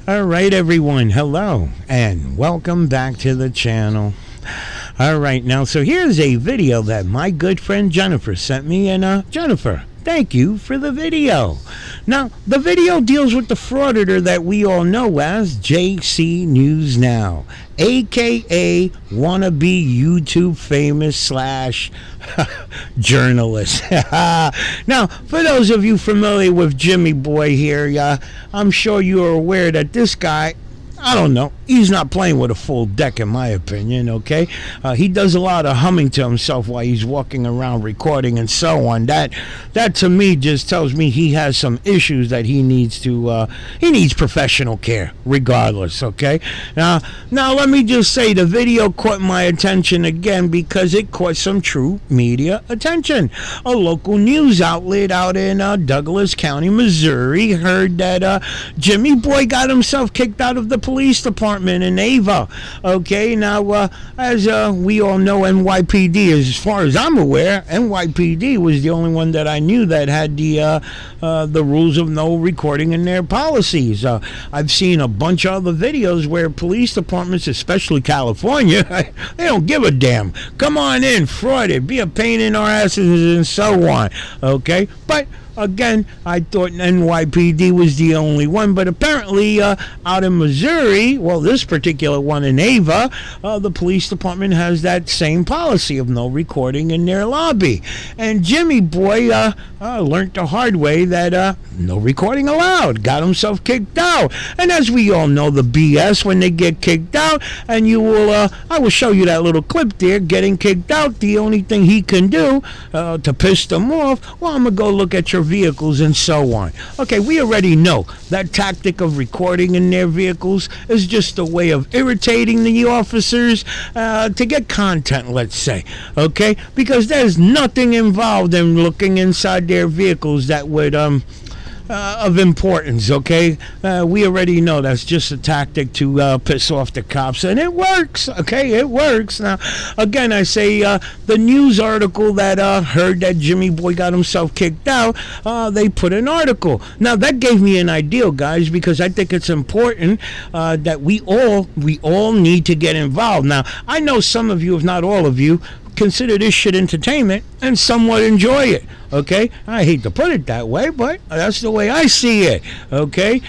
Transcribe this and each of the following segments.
Alright everyone, hello and welcome back to the channel. Alright, now so here's a video that my good friend Jennifer sent me, and Jennifer, thank you for the video. Now, the video deals with the Frauditor that we all know as JC News Now, aka wannabe YouTube famous / journalist. Now, for those of you familiar with Jimmy Boy here, I'm sure you are aware that this guy, I don't know, he's not playing with a full deck in my opinion, okay? He does a lot of humming to himself while he's walking around recording and so on. That to me just tells me he has some issues that he needs professional care regardless, okay? Now let me just say the video caught my attention again because it caught some true media attention. A local news outlet out in Douglas County, Missouri heard that Jimmy Boy got himself kicked out of the police department in Ava. Okay, now as we all know, NYPD, as far as I'm aware, NYPD was the only one that I knew that had the rules of no recording in their policies. I've seen a bunch of other videos where police departments, especially California, they don't give a damn. Come on in, fraud it, be a pain in our asses and so on. Okay, but again, I thought NYPD was the only one, but apparently out in Missouri, well, this particular one in Ava, the police department has that same policy of no recording in their lobby. And Jimmy Boy learned the hard way that no recording allowed, got himself kicked out. And as we all know, the BS when they get kicked out, and I will show you that little clip there, getting kicked out, the only thing he can do to piss them off, well, I'm going to go look at your vehicles and so on. Okay, we already know that tactic of recording in their vehicles is just a way of irritating the officers to get content, let's say. Okay, because there's nothing involved in looking inside their vehicles that would of importance. Okay, we already know that's just a tactic to piss off the cops, and it works. Okay, it works. Now again, I say the news article that heard that Jimmy Boy got himself kicked out, they put an article. Now that gave me an idea, guys, because I think it's important that we all need to get involved. Now I know some of you, if not all of you, consider this shit entertainment and somewhat enjoy it. Okay, I hate to put it that way, but that's the way I see it. Okay,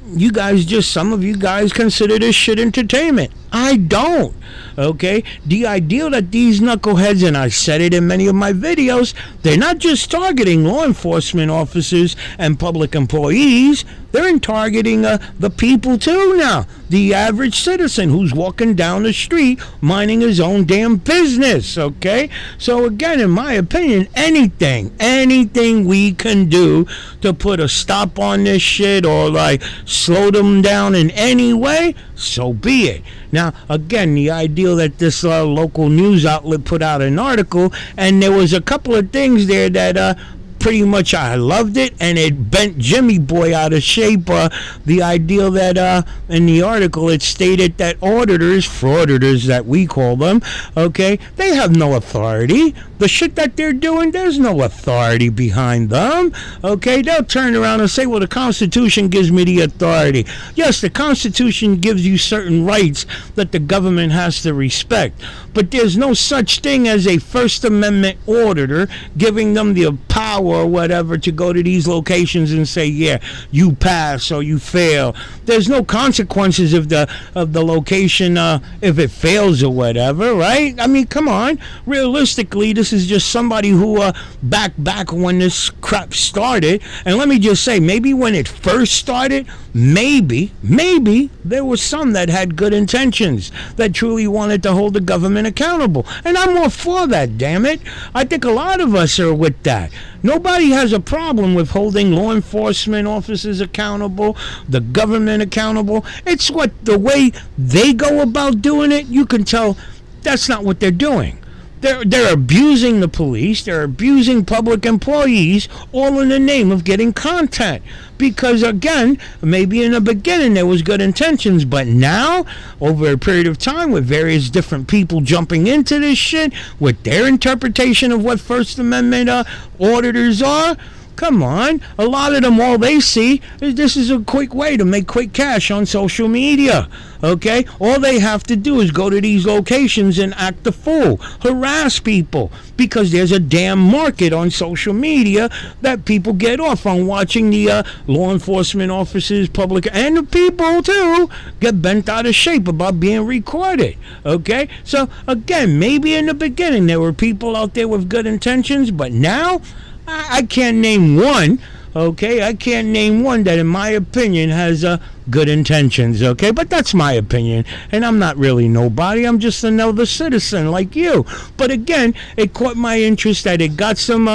you guys, just some of you guys consider this shit entertainment. I don't. Okay, the idea that these knuckleheads, and I said it in many of my videos, they're not just targeting law enforcement officers and public employees, they're targeting the people too now. The average citizen who's walking down the street minding his own damn business. Okay, so again, in my opinion, anything we can do to put a stop on this shit or like slow them down in any way, so be it. Now again, the idea that this local news outlet put out an article, and there was a couple of things there that pretty much I loved it, and it bent Jimmy Boy out of shape. The idea that in the article it stated that frauditors that we call them, okay, they have no authority. The shit that they're doing, there's no authority behind them. Okay, they'll turn around and say, well, the Constitution gives me the authority. Yes, the Constitution gives you certain rights that the government has to respect, but there's no such thing as a First Amendment auditor giving them the power or whatever to go to these locations and say, yeah, you pass or you fail. There's no consequences of the location if it fails or whatever, right? I mean, come on. Realistically, this is just somebody who back when this crap started, and let me just say, maybe when it first started, maybe there were some that had good intentions, that truly wanted to hold the government accountable, and I'm all for that, damn it. I think a lot of us are with that. Nobody has a problem with holding law enforcement officers accountable, the government accountable. It's the way they go about doing it, you can tell that's not what they're doing. They're abusing the police, they're abusing public employees, all in the name of getting content. Because again, maybe in the beginning there was good intentions, but now, over a period of time, with various different people jumping into this shit, with their interpretation of what First Amendment auditors are, Come on. A lot of them, all they see is this is a quick way to make quick cash on social media. Okay? All they have to do is go to these locations and act the fool, harass people, because there's a damn market on social media that people get off on watching the law enforcement officers, public, and the people too get bent out of shape about being recorded. Okay? So again, maybe in the beginning there were people out there with good intentions, but now I can't name one. Okay, I can't name one that, in my opinion, has good intentions. Okay, but that's my opinion, and I'm not really nobody. I'm just another citizen like you. But again, it caught my interest that it got some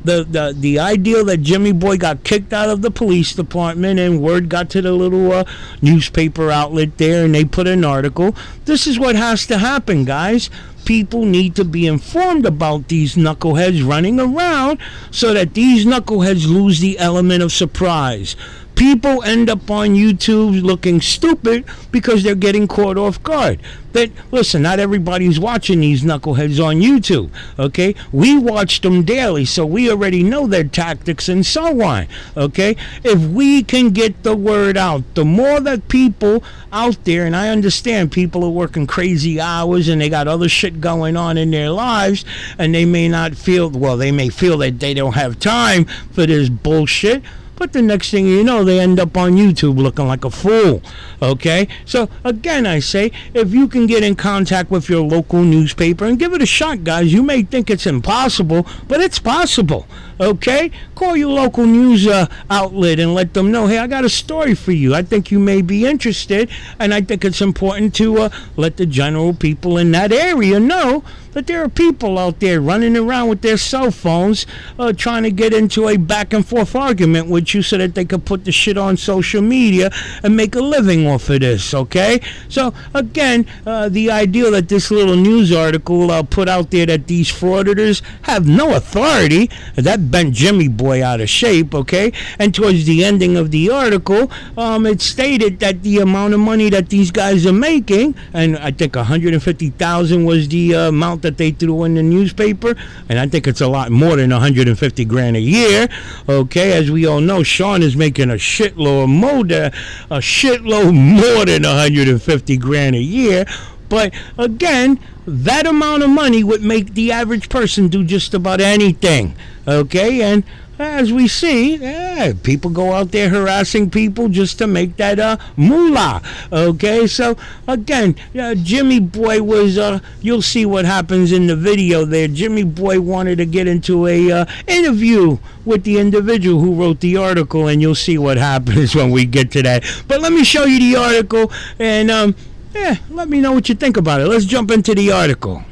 the idea that Jimmy Boy got kicked out of the police department, and word got to the little newspaper outlet there, and they put an article. This is what has to happen, guys. People need to be informed about these knuckleheads running around so that these knuckleheads lose the element of surprise. People end up on YouTube looking stupid because they're getting caught off guard. That, listen, not everybody's watching these knuckleheads on YouTube, okay? We watch them daily, so we already know their tactics and so on, okay? If we can get the word out, the more that people out there, and I understand people are working crazy hours and they got other shit going on in their lives, and they may not feel, well, they may feel that they don't have time for this bullshit. But the next thing you know, they end up on YouTube looking like a fool, okay? So, again, I say, if you can get in contact with your local newspaper and give it a shot, guys. You may think it's impossible, but it's possible, okay? Call your local news outlet and let them know, hey, I got a story for you. I think you may be interested, and I think it's important to let the general people in that area know that there are people out there running around with their cell phones trying to get into a back and forth argument with you so that they could put the shit on social media and make a living off of this, okay? So, again, the idea that this little news article put out there that these frauditors have no authority, that bent Jimmy Boy out of shape, okay? And towards the ending of the article, it stated that the amount of money that these guys are making, and I think $150,000 was the amount that they threw in the newspaper, and I think it's a lot more than $150,000 a year. Okay, as we all know, Sean is making a shitload more than $150,000 a year. But again, that amount of money would make the average person do just about anything. Okay, and as we see, people go out there harassing people just to make that moolah. Okay, so again, Jimmy Boy was, you'll see what happens in the video there. Jimmy Boy wanted to get into a interview with the individual who wrote the article, and you'll see what happens when we get to that. But let me show you the article, and let me know what you think about it. Let's jump into the article.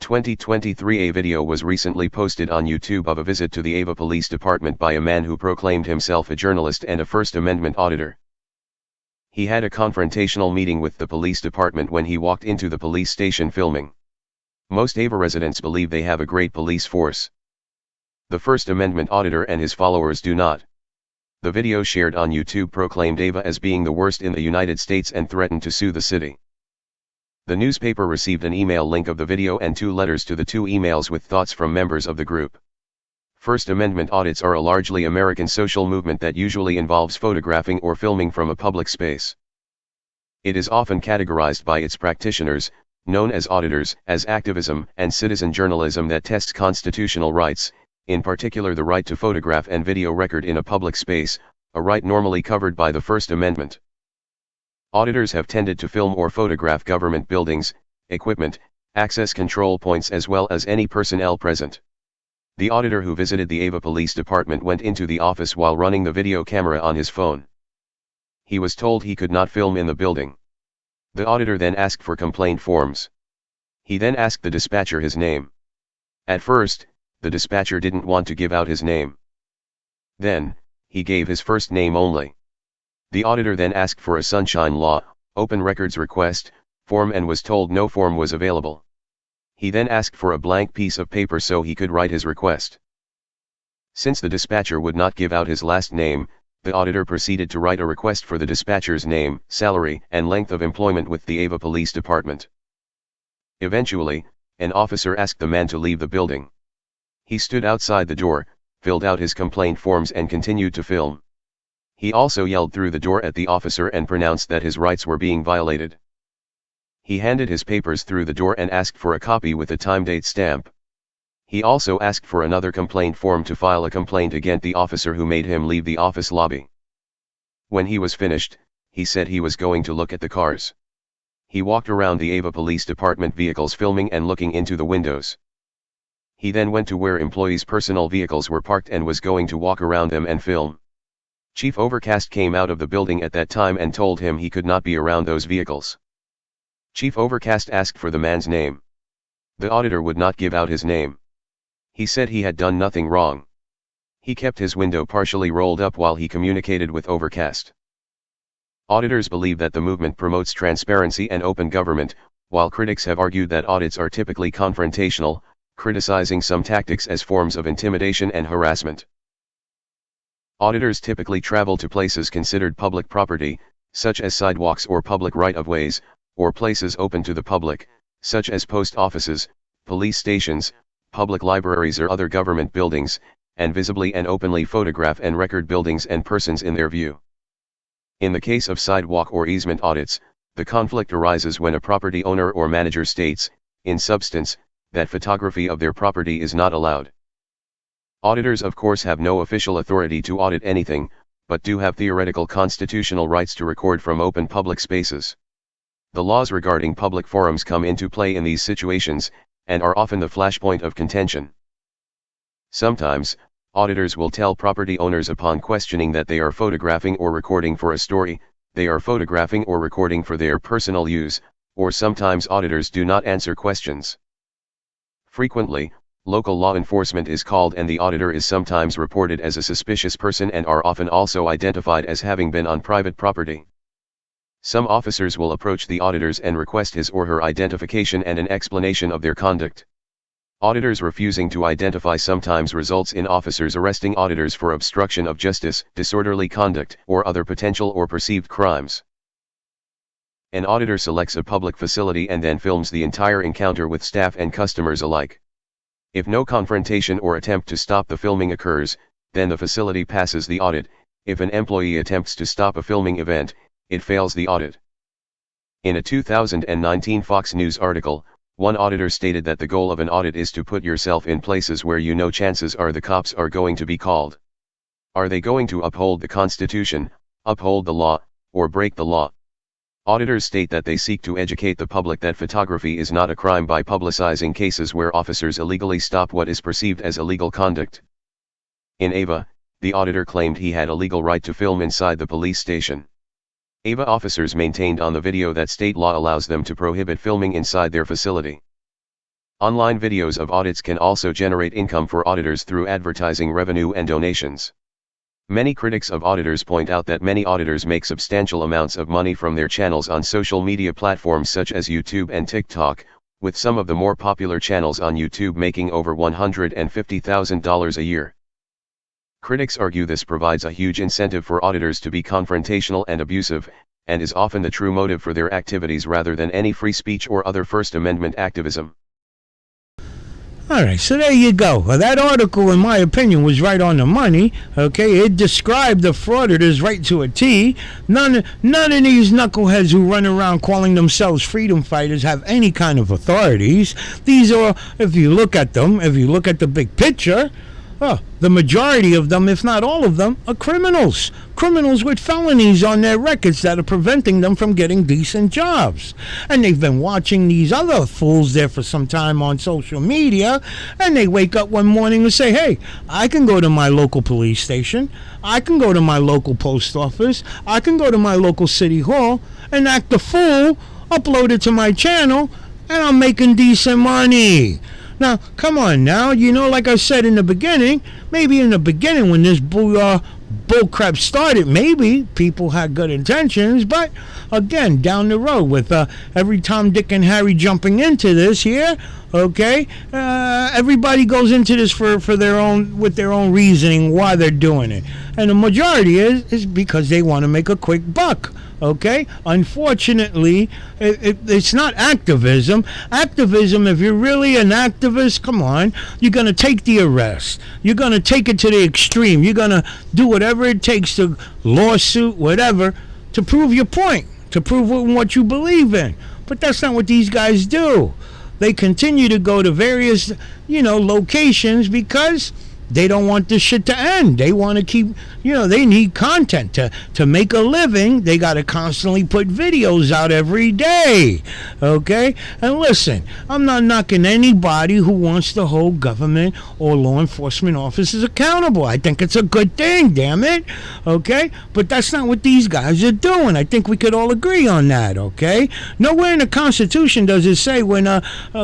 2023. A video was recently posted on YouTube of a visit to the Ava Police Department by a man who proclaimed himself a journalist and a First Amendment auditor. He had a confrontational meeting with the police department when he walked into the police station filming. Most Ava residents believe they have a great police force. The First Amendment auditor and his followers do not. The video shared on YouTube proclaimed Ava as being the worst in the United States and threatened to sue the city. The newspaper received an email link of the video and 2 letters to the 2 emails with thoughts from members of the group. First Amendment audits are a largely American social movement that usually involves photographing or filming from a public space. It is often categorized by its practitioners, known as auditors, as activism and citizen journalism that tests constitutional rights, in particular the right to photograph and video record in a public space, a right normally covered by the First Amendment. Auditors have tended to film or photograph government buildings, equipment, access control points as well as any personnel present. The auditor who visited the Ava Police Department went into the office while running the video camera on his phone. He was told he could not film in the building. The auditor then asked for complaint forms. He then asked the dispatcher his name. At first, the dispatcher didn't want to give out his name. Then, he gave his first name only. The auditor then asked for a Sunshine Law, Open Records request, form and was told no form was available. He then asked for a blank piece of paper so he could write his request. Since the dispatcher would not give out his last name, the auditor proceeded to write a request for the dispatcher's name, salary, and length of employment with the Ava Police Department. Eventually, an officer asked the man to leave the building. He stood outside the door, filled out his complaint forms and continued to film. He also yelled through the door at the officer and pronounced that his rights were being violated. He handed his papers through the door and asked for a copy with a time-date stamp. He also asked for another complaint form to file a complaint against the officer who made him leave the office lobby. When he was finished, he said he was going to look at the cars. He walked around the Ava Police Department vehicles filming and looking into the windows. He then went to where employees' personal vehicles were parked and was going to walk around them and film. Chief Overcast came out of the building at that time and told him he could not be around those vehicles. Chief Overcast asked for the man's name. The auditor would not give out his name. He said he had done nothing wrong. He kept his window partially rolled up while he communicated with Overcast. Auditors believe that the movement promotes transparency and open government, while critics have argued that audits are typically confrontational, criticizing some tactics as forms of intimidation and harassment. Auditors typically travel to places considered public property, such as sidewalks or public right-of-ways, or places open to the public, such as post offices, police stations, public libraries or other government buildings, and visibly and openly photograph and record buildings and persons in their view. In the case of sidewalk or easement audits, the conflict arises when a property owner or manager states, in substance, that photography of their property is not allowed. Auditors of course have no official authority to audit anything, but do have theoretical constitutional rights to record from open public spaces. The laws regarding public forums come into play in these situations, and are often the flashpoint of contention. Sometimes, auditors will tell property owners upon questioning that they are photographing or recording for a story, they are photographing or recording for their personal use, or sometimes auditors do not answer questions. Frequently, local law enforcement is called and the auditor is sometimes reported as a suspicious person and are often also identified as having been on private property. Some officers will approach the auditors and request his or her identification and an explanation of their conduct. Auditors refusing to identify sometimes results in officers arresting auditors for obstruction of justice, disorderly conduct, or other potential or perceived crimes. An auditor selects a public facility and then films the entire encounter with staff and customers alike. If no confrontation or attempt to stop the filming occurs, then the facility passes the audit. If an employee attempts to stop a filming event, it fails the audit. In a 2019 Fox News article, one auditor stated that the goal of an audit is to put yourself in places where you know chances are the cops are going to be called. Are they going to uphold the Constitution, uphold the law, or break the law? Auditors state that they seek to educate the public that photography is not a crime by publicizing cases where officers illegally stop what is perceived as illegal conduct. In Ava, the auditor claimed he had a legal right to film inside the police station. Ava officers maintained on the video that state law allows them to prohibit filming inside their facility. Online videos of audits can also generate income for auditors through advertising revenue and donations. Many critics of auditors point out that many auditors make substantial amounts of money from their channels on social media platforms such as YouTube and TikTok, with some of the more popular channels on YouTube making over $150,000 a year. Critics argue this provides a huge incentive for auditors to be confrontational and abusive, and is often the true motive for their activities rather than any free speech or other First Amendment activism. All right, so there you go. Well, that article, in my opinion, was right on the money. Okay, it described the frauditors right to a T. None of these knuckleheads who run around calling themselves freedom fighters have any kind of authorities. These are, if you look at them, if you look at the big picture, the majority of them, if not all of them, are criminals. Criminals with felonies on their records that are preventing them from getting decent jobs. And they've been watching these other fools there for some time on social media, and they wake up one morning and say, hey, I can go to my local police station, I can go to my local post office, I can go to my local city hall and act a fool, upload it to my channel, and I'm making decent money. Now, come on now, like I said in the beginning, maybe in the beginning when this bullcrap started, maybe people had good intentions, but again, down the road with every Tom, Dick, and Harry jumping into this here, okay, everybody goes into this with their own reasoning why they're doing it. And the majority is because they want to make a quick buck. Okay? Unfortunately, it's not activism. Activism, if you're really an activist, come on, you're going to take the arrest. You're going to take it to the extreme. You're going to do whatever it takes to lawsuit, whatever, to prove your point, to prove what you believe in. But that's not what these guys do. They continue to go to various, locations because they don't want this shit to end. They want to keep, they need content to make a living. They got to constantly put videos out every day. Okay? And listen, I'm not knocking anybody who wants to hold government or law enforcement officers accountable. I think it's a good thing, damn it. Okay? But that's not what these guys are doing. I think we could all agree on that, okay? Nowhere in the Constitution does it say when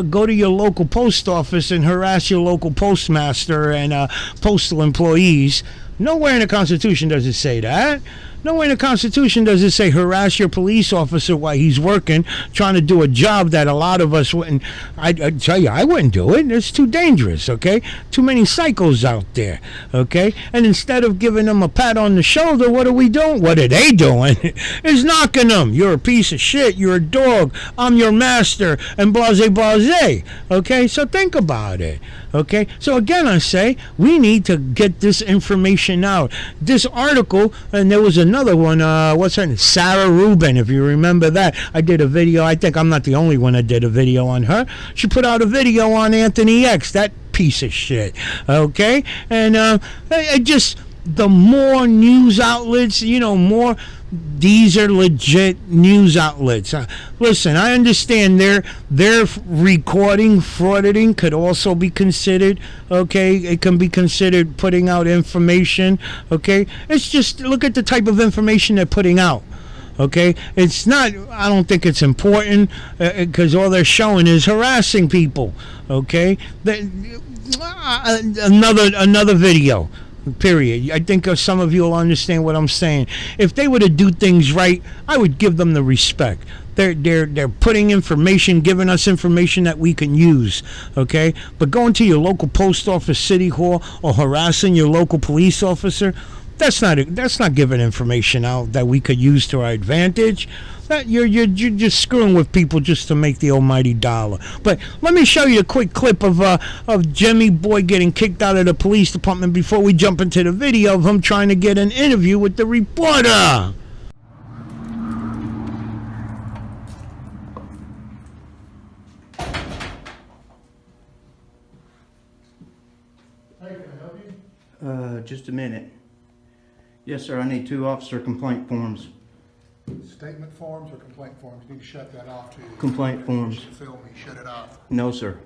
go to your local post office and harass your local postmaster and postal employees. Nowhere in the Constitution does it say that. Nowhere in the Constitution does it say harass your police officer while he's working, trying to do a job that a lot of us wouldn't. I tell you, I wouldn't do it. It's too dangerous, okay? Too many psychos out there, okay? And instead of giving them a pat on the shoulder, what are we doing? What are they doing? Is knocking them. You're a piece of shit. You're a dog. I'm your master. And blase, blase. Okay? So think about it. Okay? So again, I say, we need to get this information out. This article, and there was another one, what's her name? Sarah Rubin, if you remember that. I did a video. I think I'm not the only one that did a video on her. She put out a video on Anthony X, that piece of shit. Okay? And it just, the more news outlets, more, these are legit news outlets. Listen, I understand their recording, frauditing could also be considered, okay? It can be considered putting out information, okay? It's just, look at the type of information they're putting out, okay? It's not, I don't think it's important, because all they're showing is harassing people, okay? Another video. Period. I think some of you will understand what I'm saying. If they were to do things right, I would give them the respect. They're putting information, giving us information that we can use, okay? But going to your local post office, city hall, or harassing your local police officer, that's not giving information out that we could use to our advantage. That you're just screwing with people just to make the almighty dollar. But let me show you a quick clip of Jimmy Boy getting kicked out of the police department before we jump into the video of him trying to get an interview with the reporter. Hey, can I help you? Just a minute. Yes, sir, I need 2 officer complaint forms. Statement forms or complaint forms? You need to shut that off too. Complaint forms. You should film me. Shut it off. No, sir.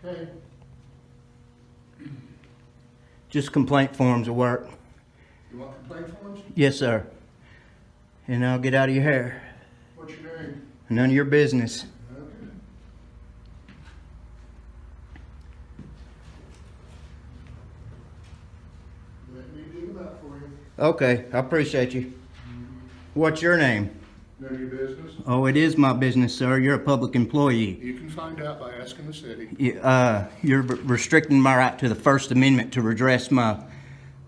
Okay. Just complaint forms will work. You want complaint forms? Yes, sir. And I'll get out of your hair. What's your name? None of your business. Okay. Let me dig them out for you. Okay, I appreciate you. What's your name? None of your business? Oh, it is my business, sir. You're a public employee. You can find out by asking the city. You're restricting my right to the First Amendment to redress my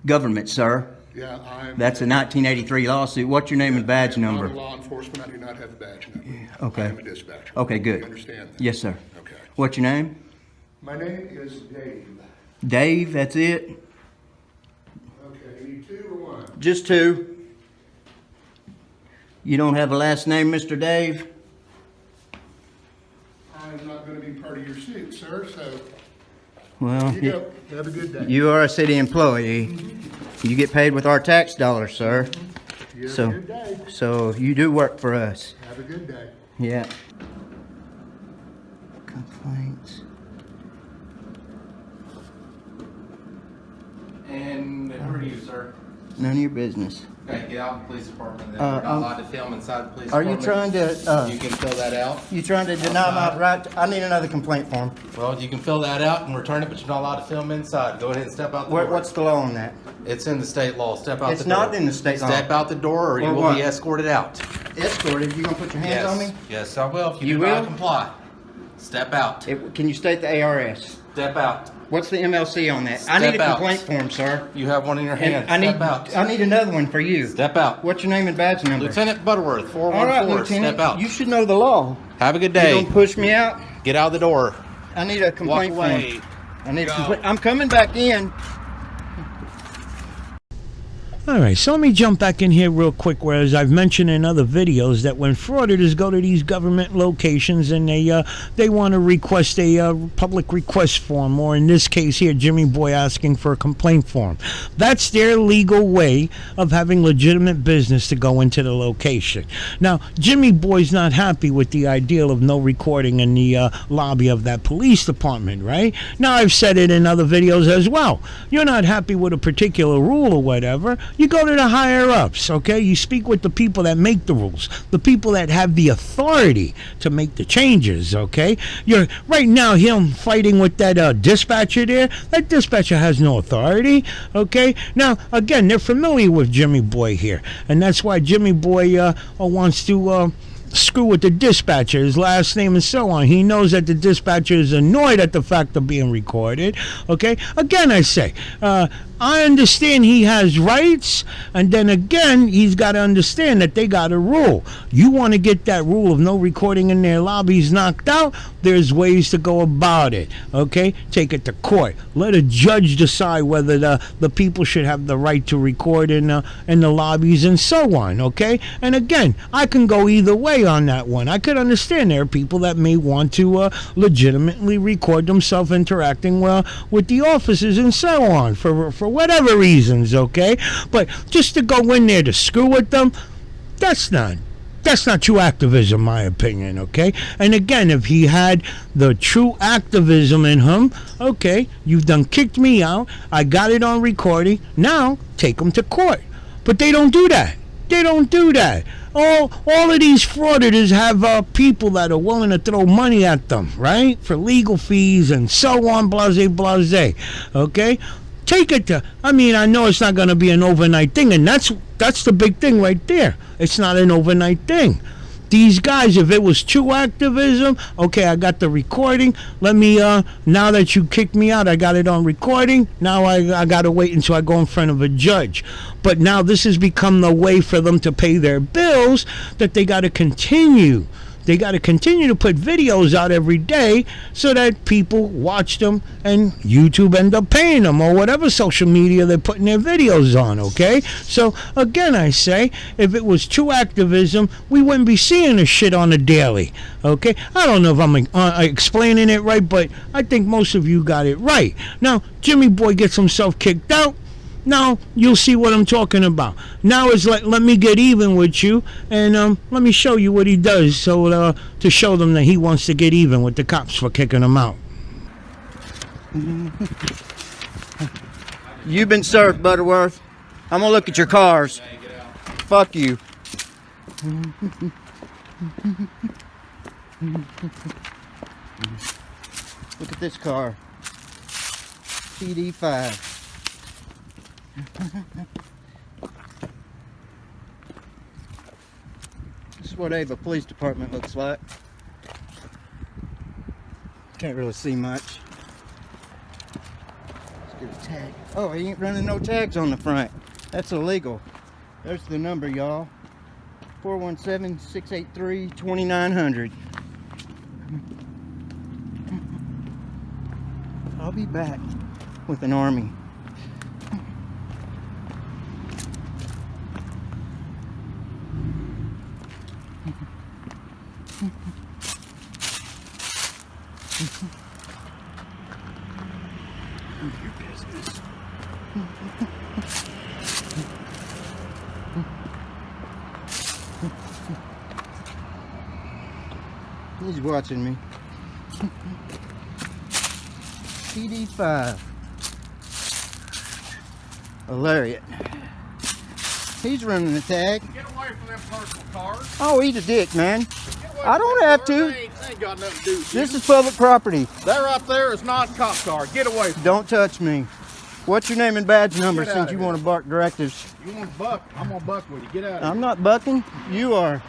government, sir. Yeah, I'm... That's a 1983 lawsuit. What's your name and badge number? I'm law enforcement. I do not have a badge number. Okay. I am a dispatcher. Okay, good. You understand that? Yes, sir. Okay. What's your name? My name is Dave. Dave, that's it? Okay, you need 2 or 1? Just 2. You don't have a last name, Mr. Dave? I'm not going to be part of your suit, sir, so Well, you go. Have a good day. you are a city employee. You get paid with our tax dollars, sir. You have So, a good day. so you do work for us. Have a good day. Yeah. Complaints. And who are you, sir? None of your business. Okay, get out of the police department then. You're not allowed to film inside the police Are department. you trying to, You can fill that out. you trying to deny my right? I need another complaint form. Well, you can fill that out and return it, but you're not allowed to film inside. Go ahead and step out the door. What's the law on that? It's in the state law. Step out It's the door. not in the state law. Step out the door or you Or will what? be escorted out. Escorted? You gonna put your hands on me? Yes, I will if you, You do not will? comply. Step out. Can you state the ARS? Step out. What's the MLC on that? I need a out. complaint form, sir. You have one in your hand. And Step out. I need another one for you. Step out. What's your name and badge number? Lieutenant Butterworth, 414. All right, Lieutenant. Step out. You should know the law. Have a good You day. don't push me out. Get out of the door. I need a complaint Walk away. form. I need a complaint. I'm coming back in. All right, so let me jump back in here real quick, whereas I've mentioned in other videos that when frauditors go to these government locations and they want to request a public request form, or in this case here, Jimmy Boy asking for a complaint form, that's their legal way of having legitimate business to go into the location. Now, Jimmy Boy's not happy with the ideal of no recording in the lobby of that police department, right? Now, I've said it in other videos as well. You're not happy with a particular rule or whatever, you go to the higher ups, okay? You speak with the people that make the rules, the people that have the authority to make the changes, okay? You're right now him fighting with that dispatcher there. That dispatcher has no authority, okay? Now, again, they're familiar with Jimmy Boy here, and that's why Jimmy Boy wants to screw with the dispatcher, his last name and so on. He knows that the dispatcher is annoyed at the fact of being recorded, okay? Again, I say, I understand he has rights, and then again, he's got to understand that they got a rule. You want to get that rule of no recording in their lobbies knocked out, there's ways to go about it, okay? Take it to court. Let a judge decide whether the people should have the right to record in the lobbies and so on, okay? And again, I can go either way on that one. I could understand there are people that may want to legitimately record themselves interacting with the officers and so on for whatever reasons, okay? But just to go in there to screw with them, that's not true activism, in my opinion, okay? And again, if he had the true activism in him, okay, you've done kicked me out, I got it on recording, now take him to court. But they don't do that. They don't do that. All of these frauditors have people that are willing to throw money at them, right? For legal fees and so on, blase, blase, okay? Take it to, I mean, I know it's not going to be an overnight thing, and that's the big thing right there. It's not an overnight thing. These guys, if it was true activism, okay, I got the recording. Let me, now that you kicked me out, I got it on recording. Now I got to wait until I go in front of a judge. But now this has become the way for them to pay their bills, that they got to continue. They got to continue to put videos out every day so that people watch them and YouTube end up paying them, or whatever social media they're putting their videos on, okay? So, again, I say, if it was true activism, we wouldn't be seeing this shit on the daily, okay? I don't know if I'm explaining it right, but I think most of you got it right. Now, Jimmy Boy gets himself kicked out. Now you'll see what I'm talking about. Now it's like, let me get even with you, and let me show you what he does, so to show them that he wants to get even with the cops for kicking him out. You've been served, Butterworth. I'm gonna look at your cars. Fuck you. Look at this car. PD5. This is what Ava Police Department looks like. Can't really see much. Let's get a tag. Oh, he ain't running no tags on the front. That's illegal. There's the number, y'all. 417-683-2900. I'll be back with an army. Your business. He's watching me. PD5. A lariat. He's running the tag. Get away from them personal cars. Oh, eat a dick, man. I don't have to. They ain't got nothing to do with This you. is public property. That right there is not a cop car. Get away from Don't touch me. What's your name and badge number, Get out since of you here. want to bark directives? You want to buck? I'm going to buck with you. Get out of I'm not bucking. You are.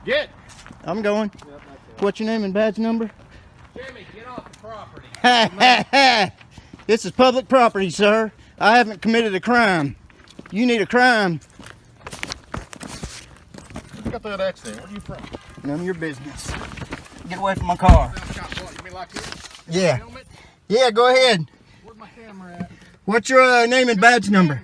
here. Get. I'm going. What's your name and badge number? Jimmy, get off the property. This is public property, sir. I haven't committed a crime. You need a crime. You got that accent. Where are you from? None of your business. Get away from my car. You mean like this? Yeah. Helmet? Yeah, go ahead. Where's my camera at? What's your name and badge number?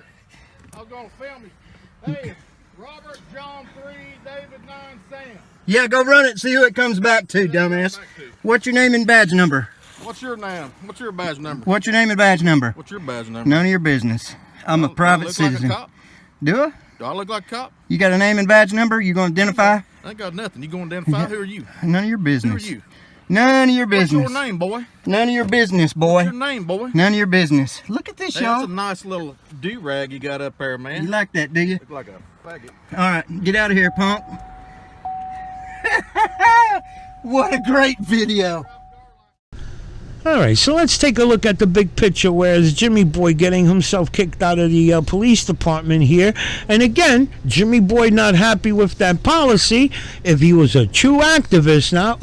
I was gonna film you. Hey, it's Robert John 3 David 9 Sam. Yeah, go run it. See who it comes back to, dumbass. What's your name and badge number? What's your name? What's your badge number? What's your name and badge number? What's your badge number? None of your business. I'm a private citizen. Like a cop? Do I? Do I look like a cop? You got a name and badge number? You gonna identify? I ain't got nothing. You gonna identify? Who are you? None of your Who business. are you? None of your business. What's your name, boy? None of your business, boy. What's your name, boy? None of your business. Look at this, Hey, that's y'all. a nice little do-rag you got up there, man. You like that, do you? Look like a faggot. All right, get out of here, punk. What a great video. All right, so let's take a look at the big picture. Whereas Jimmy Boy getting himself kicked out of the police department here. And again, Jimmy Boy not happy with that policy. If he was a true activist now,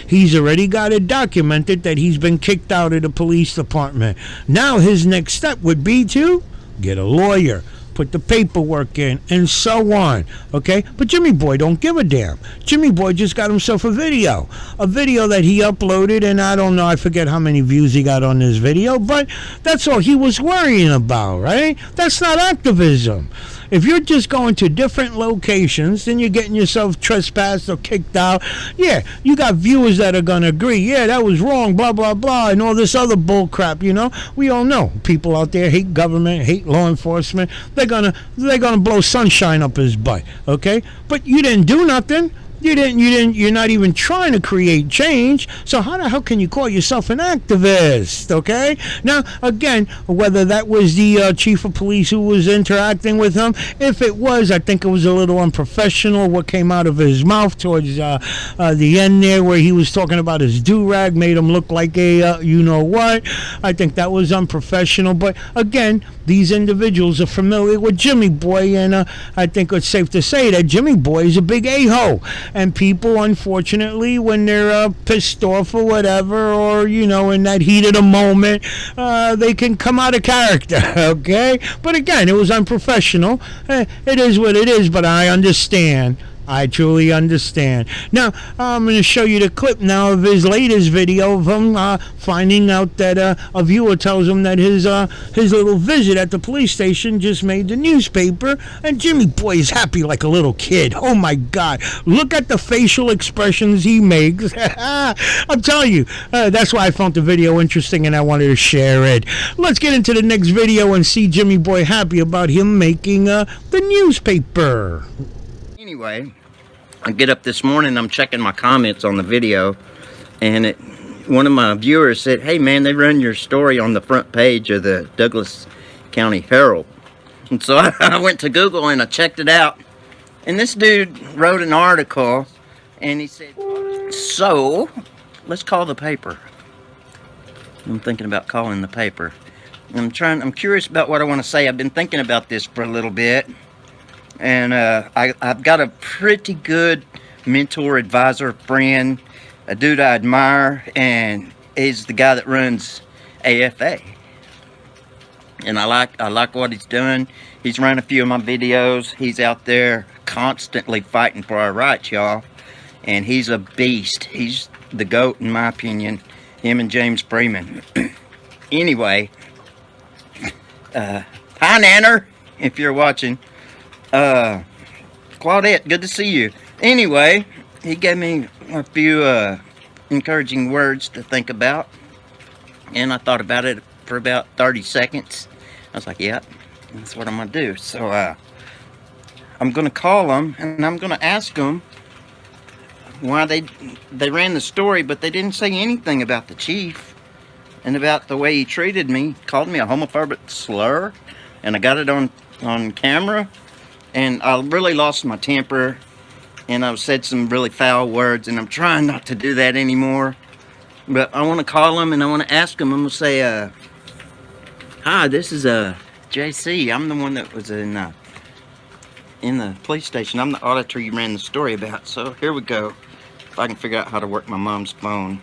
he's already got it documented that he's been kicked out of the police department. Now his next step would be to get a lawyer, put the paperwork in, and so on, okay? But Jimmy Boy don't give a damn. Jimmy Boy just got himself a video that he uploaded, and I don't know, I forget how many views he got on this video, but that's all he was worrying about, right? That's not activism. If you're just going to different locations, then you're getting yourself trespassed or kicked out. Yeah, you got viewers that are going to agree, yeah, that was wrong, blah, blah, blah, and all this other bull crap, you know? We all know people out there hate government, hate law enforcement. They're gonna blow sunshine up his butt, okay? But you didn't do nothing. You're not even trying to create change. So how the hell can you call yourself an activist, okay? Now, again, whether that was the chief of police who was interacting with him, if it was, I think it was a little unprofessional what came out of his mouth towards the end there where he was talking about his do-rag, made him look like a you-know-what. I think that was unprofessional. But, again, these individuals are familiar with Jimmy Boy, and I think it's safe to say that Jimmy Boy is a big a-hole. And people, unfortunately, when they're pissed off or whatever, or, you know, in that heat of the moment, they can come out of character, okay? But again, it was unprofessional. It is what it is, but I understand. I truly understand. Now, I'm going to show you the clip now of his latest video of him finding out that a viewer tells him that his little visit at the police station just made the newspaper, and Jimmy Boy is happy like a little kid. Oh my God. Look at the facial expressions he makes. I'm telling you, that's why I found the video interesting and I wanted to share it. Let's get into the next video and see Jimmy Boy happy about him making the newspaper. Anyway, I get up this morning, I'm checking my comments on the video, and one of my viewers said, hey man, they run your story on the front page of the Douglas County Herald. And so I went to Google and I checked it out, and this dude wrote an article, and he said, so let's call the paper. I'm thinking about calling the paper. I'm curious about what I want to say. I've been thinking about this for a little bit. And I've got a pretty good mentor, advisor, friend, a dude I admire, and he's the guy that runs AFA. And I like what he's doing. He's run a few of my videos. He's out there constantly fighting for our rights, y'all. And he's a beast. He's the GOAT, in my opinion. Him and James Freeman. Anyway, hi Nanner, if you're watching. Claudette, good to see you. Anyway, he gave me a few encouraging words to think about, and I thought about it for about 30 seconds. I was like, yeah, that's what I'm gonna do. So I'm gonna call them and I'm gonna ask them why they ran the story, but they didn't say anything about the chief and about the way he treated me. Called me a homophobic slur, and I got it on camera. And I really lost my temper, and I've said some really foul words, and I'm trying not to do that anymore. But I want to call him, and I want to ask him. I'm going to say, hi, this is JC. I'm the one that was in the police station. I'm the auditor you ran the story about. So here we go. If I can figure out how to work my mom's phone.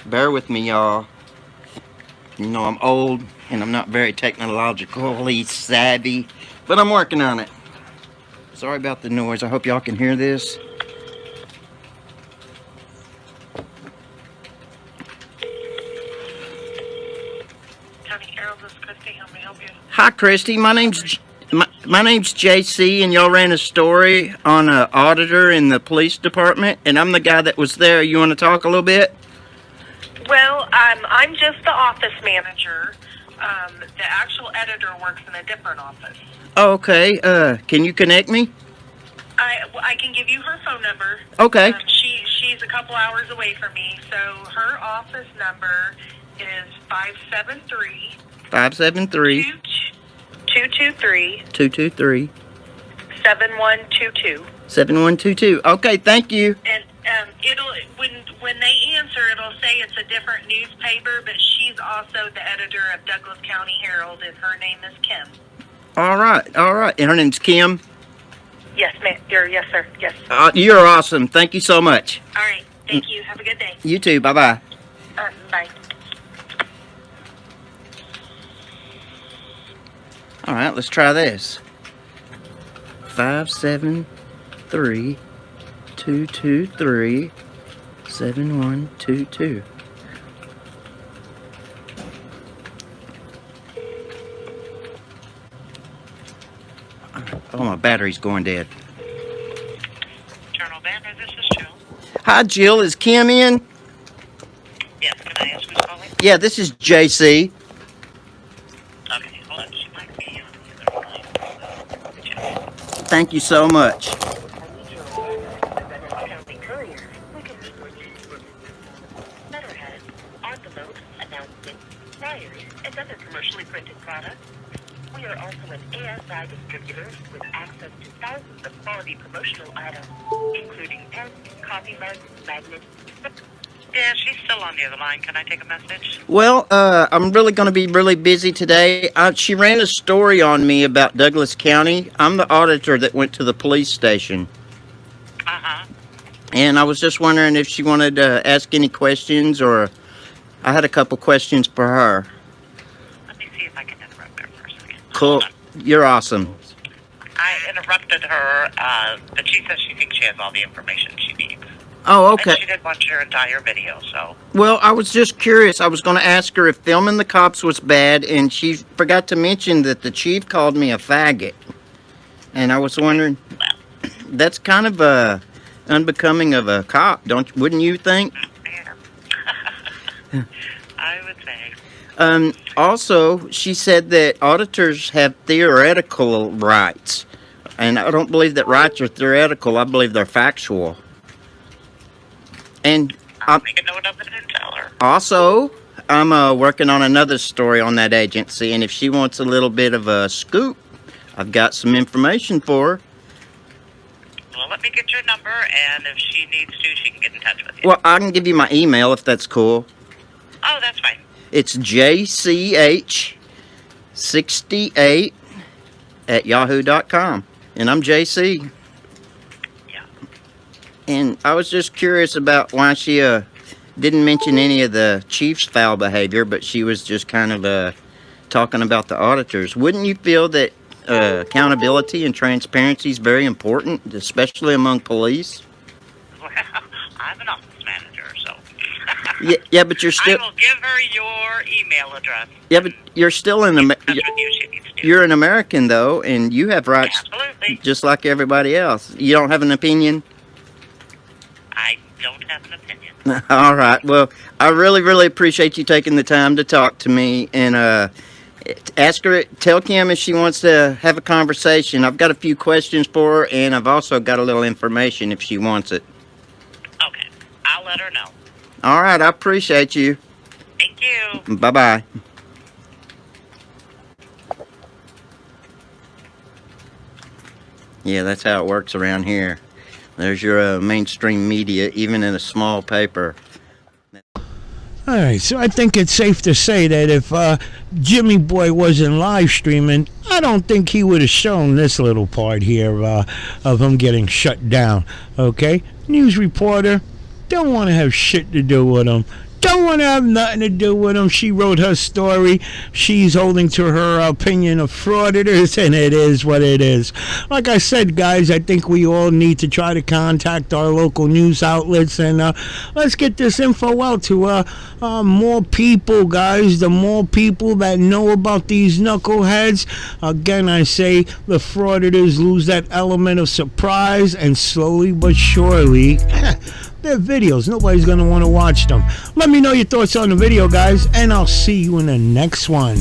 Bear with me, y'all. You know, I'm old and I'm not very technologically savvy, but I'm working on it. Sorry about the noise. I hope y'all can hear this. Hi, Christy. My name's JC, and y'all ran a story on an auditor in the police department, and I'm the guy that was there. You want to talk a little bit? Well, I'm just the office manager. The actual editor works in a different office. Oh, okay. Can you connect me? I can give you her phone number. Okay. She's a couple hours away from me, so her office number is 573 573 223 223 7122. 7122. Okay, thank you. And it'll when they answer, it'll say it's a different newspaper, but she's also the editor of Douglas County Herald, and her name is Kim. All right. And her name's Kim? Yes, ma'am. Yes, sir. Yes. You're awesome. Thank you so much. All right. Thank you. Have a good day. You too. Bye-bye. Bye. All right, let's try this. 573 223 7122. Oh, my battery's going dead. Journal Banner, this is Jill. Hi, Jill. Is Kim in? Yes, can I ask who's calling? Yeah, this is JC. Okay, hold on. She might be on the other line. Thank you so much. Letterhead, envelopes, announcements, flyers, and other commercially printed products. We are also an ASI distributor with access to thousands of quality promotional items, including pens, coffee mugs, magnets. Yeah, she's still on the other line. Can I take a message? Well, I'm really going to be really busy today. She ran a story on me about Douglas County. I'm the auditor that went to the police station. Uh-huh. And I was just wondering if she wanted to ask any questions, or I had a couple questions for her. Let me see if I can interrupt her for a second. Cool. You're awesome. I interrupted her, but she says she thinks she has all the information she needs. Oh, okay. And she did watch your entire video, so. Well, I was just curious. I was going to ask her if filming the cops was bad, and she forgot to mention that the chief called me a faggot. And I was wondering, that's kind of unbecoming of a cop, wouldn't you think? Yeah. I would say. Also, she said that auditors have theoretical rights. And I don't believe that rights are theoretical. I believe they're factual. And I'll make a note of it and tell her. Also, I'm working on another story on that agency, and if she wants a little bit of a scoop, I've got some information for her. Well, let me get your number, and if she needs to, she can get in touch with you. Well, I can give you my email if that's cool. Oh, that's fine. It's jch68@yahoo.com, and I'm JC. And I was just curious about why she didn't mention any of the chief's foul behavior, but she was just kind of talking about the auditors. Wouldn't you feel that accountability and transparency is very important, especially among police? Well, I'm an office manager, so. Yeah, but you're still. I will give her your email address. Yeah, but you're still you're an American, though, and you have rights. Absolutely. Just like everybody else. You don't have an opinion? I don't have an opinion. All right. Well, I really, really appreciate you taking the time to talk to me, and ask her, tell Kim if she wants to have a conversation. I've got a few questions for her, and I've also got a little information if she wants it. Okay. I'll let her know. All right. I appreciate you. Thank you. Bye-bye. Yeah, that's how it works around here. There's your mainstream media, even in a small paper. All right, so I think it's safe to say that if Jimmy Boy wasn't live streaming, I I don't think he would have shown this little part here of him getting shut down. Okay, news reporter don't want to have shit to do with him. Don't want to have nothing to do with him. She wrote her story. She's holding to her opinion of frauditors, and it is what it is. Like I said, guys, I think we all need to try to contact our local news outlets, and let's get this info out to more people, guys. The more people that know about these knuckleheads, again, I say the frauditors lose that element of surprise, and slowly but surely, they're videos. Nobody's going to want to watch them. Let me know your thoughts on the video, guys, and I'll see you in the next one.